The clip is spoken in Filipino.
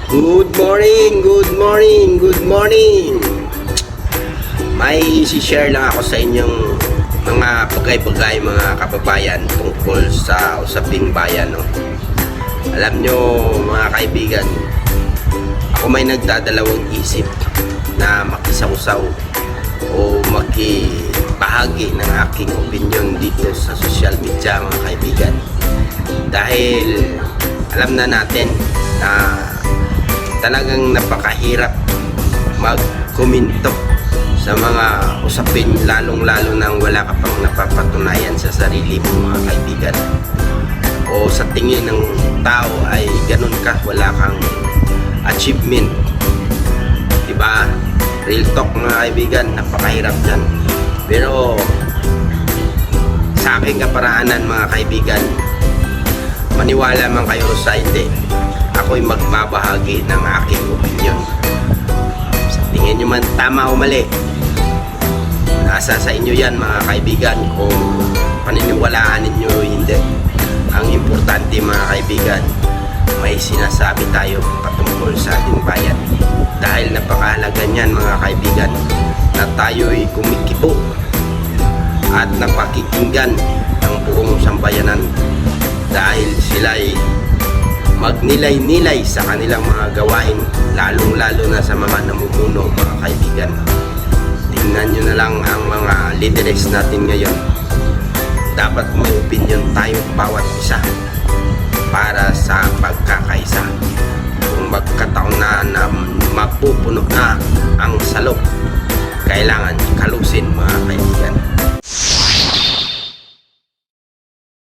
Good morning, good morning, good morning. May isi-share lang ako sa inyong mga bagay-bagay mga kababayan tungkol sa usaping bayan. No? Alam nyo mga kaibigan, ako may nagdadalawang isip na makisawsaw o makibahagi ng aking opinion dito sa social media mga kaibigan. Dahil alam na natin na talagang napakahirap mag-komento sa mga usapin lalong-lalo nang wala ka pang napapatunayan sa sarili mo mga kaibigan. O sa tingin ng tao ay ganun ka, wala kang achievement. Diba? Real talk mga kaibigan, napakahirap yan. Pero sa aking kaparaanan mga kaibigan, maniwala man kayo sa hindi, ako'y magbabahagi ng aking opinion. Sa tingin nyo man tama o mali, nasa sa inyo yan mga kaibigan kung paniniwalaan ninyo o hindi. Ang importante mga kaibigan, may sinasabi tayo patungkol sa ating bayan. Dahil napakahalaga niyan mga kaibigan na tayo'y kumikibo at napakikinggan ng buong sambayanan dahil sila'y magnilay-nilay sa kanilang mga gawain, lalong-lalo na sa mga namumuno mga kaibigan. Tingnan nyo na lang ang mga leaders natin ngayon. Dapat may opinion tayo bawat isa para sa pagkakaisa. Kung magkataon na mapupuno na ang salok, kailangan kalusin mga kaibigan.